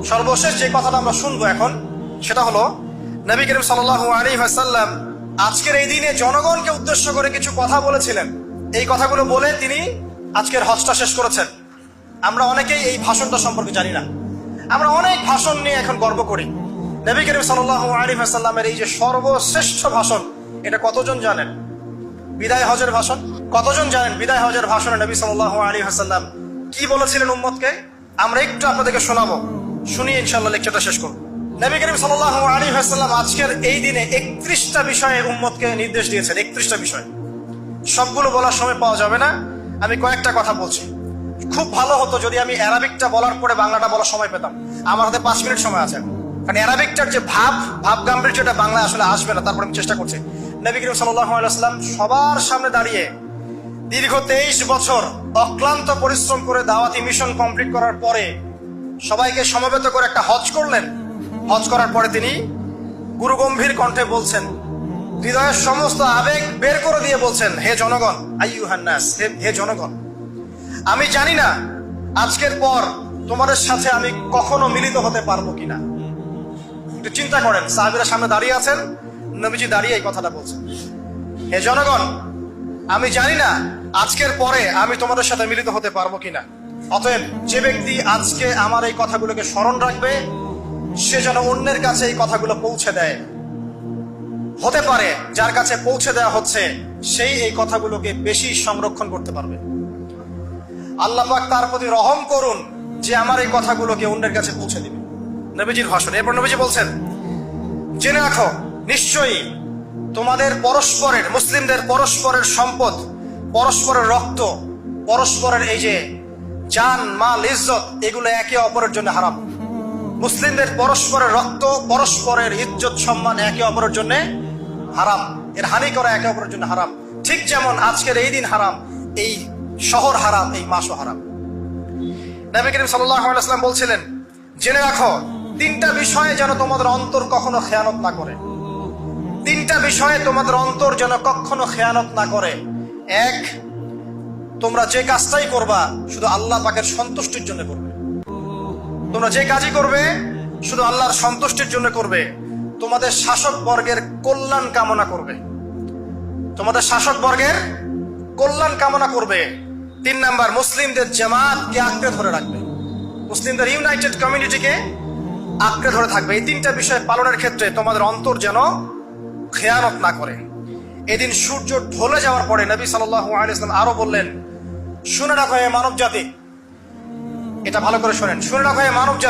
সর্বশেষ যে কথাটা আমরা শুনবো এখন সেটা হলো নবী করিম সাল্লাল্লাহু আলাইহি ওয়াসাল্লাম আজকের এই দিনে জনগণকে উদ্দেশ্য করে কিছু কথা বলেছিলেন। এই কথাগুলো বলে তিনি আজকের হজটা শেষ করেছেন। আমরা অনেকেই এই ভাষণটা সম্পর্কে জানি না। আমরা অনেক ভাষণ নিয়ে এখন গর্ব করি। নবী করিম সাল্লাল্লাহু আলাইহি ওয়াসাল্লামের এই যে সর্বশ্রেষ্ঠ ভাষণ, এটা কতজন জানেন? বিদায় হজের ভাষণ। কতজন জানেন বিদায় হজের ভাষণে নবী সাল্লাল্লাহু আলাইহি ওয়াসাল্লাম কি বলেছিলেন উম্মতকে? আমরা একটু আপনাদেরকে শোনাবো, শুনিয়ে ইনশাআল্লাহ লেকচারটা শেষ করব। নবী করিম সাল্লাল্লাহু আলাইহি ওয়াসাল্লাম আজকের এই দিনে 31টা বিষয়ে উম্মতকে নির্দেশ দিয়েছেন। 31টা বিষয়, সবগুলো বলার সময় পাওয়া যাবে না, আমি কয়েকটা কথা বলছি। খুব ভালো হতো যদি আমি অ্যারাবিকটা বলার পরে বাংলাটা বলার সময় পেতাম। আমার হাতে 5 মিনিট সময় আছে, কারণ অ্যারাবিকটার যে ভাব গাম্ভীর্যটা বাংলা আসলে আসবে না। তারপর আমি চেষ্টা করছি। নবী করিম সাল্লাল্লাহু আলাইহি ওয়াসাল্লাম সবার সামনে দাঁড়িয়ে দীর্ঘ 23 বছর অক্লান্ত পরিশ্রম করে দাওয়াতি মিশন কমপ্লিট করার পরে সবাইকে সমবেত করে একটা হজ করলেন। হজ করার পরে তিনি গুরুগম্ভীর কণ্ঠে বলছেন, হৃদয়ের সমস্ত আবেগ বের করে দিয়ে বলছেন, হে জনগণ, আইয়ুহান নাস, হে জনগণ, আমি জানি না আজকের পর তোমাদের সাথে আমি কখনো মিলিত হতে পারবো কিনা। একটু চিন্তা করেন, সাহাবীরা সামনে দাঁড়িয়ে আছেন, নবীজি দাঁড়িয়ে এই কথাটা বলছেন, হে জনগণ, আমি জানি না আজকের পরে আমি তোমাদের সাথে মিলিত হতে পারবো কিনা। অতএব যে ব্যক্তি আজকে আমার এই কথাগুলোকে স্মরণ রাখবে, সে যেন অন্যের কাছে এই কথাগুলো পৌঁছে দেয়। হতে পারে যার কাছে পৌঁছে দেওয়া হচ্ছে সেই এই কথাগুলোকে বেশি সংরক্ষণ করতে পারবে। আল্লাহ পাক তার প্রতি রহম করুন যে আমার এই কথাগুলোকে অন্যের কাছে পৌঁছে দিবে। নবীজির ভাষণ। এরপর নবীজি বলছেন, জেনে রাখো নিশ্চয়ই তোমাদের পরস্পরের, মুসলিমদের পরস্পরের সম্পদ, পরস্পরের রক্ত, পরস্পরের এই যে জান মাল ইজ্জত, এগুলো একে অপরের জন্য হারাম। মুসলিমদের পরস্পরের রক্ত, পরস্পরের ইজ্জত সম্মান একে অপরের জন্য হারাম। এর হানি করা একে অপরের জন্য হারাম। ঠিক যেমন আজকের এই দিন হারাম, এই শহর হারাম, এই মাসও হারাম। নবী করিম সাল্লাল্লাহু আলাইহি ওয়াসাল্লাম বলছিলেন, জেনে রাখো 3টা বিষয়ে যেন তোমাদের অন্তর কখনো খেয়ানত না করে। 3টা বিষয়ে তোমাদের অন্তর যেন কখনো খেয়ানত না করে। 1, তোমরা যে কাজটাই করবা শুধু আল্লাহ পাকের সন্তুষ্টির জন্য করবে। তোমরা যে কাজই করবে শুধু আল্লাহর সন্তুষ্টির জন্য করবে। তোমাদের শাসক বর্গের কল্যাণ কামনা করবে। তোমাদের শাসক বর্গের কল্যাণ কামনা করবে। 3 নাম্বার, মুসলিমদের জামাতকে আঁকড়ে ধরে রাখবে। মুসলিমদের ইউনাইটেড কমিউনিটিকে আঁকড়ে ধরে থাকবে। এই 3টা বিষয় পালনের ক্ষেত্রে তোমাদের অন্তর যেন খেয়ানত না করে। এদিন সূর্য ঢলে যাওয়ার পরে নবী সাল্লাল্লাহু আলাইহি ওয়াসাল্লাম আরো বললেন, শুনে রাখো হে মানব জাতি, এটা ভালো করে শোনেন, শুনে রাখো হে মানব জাতি,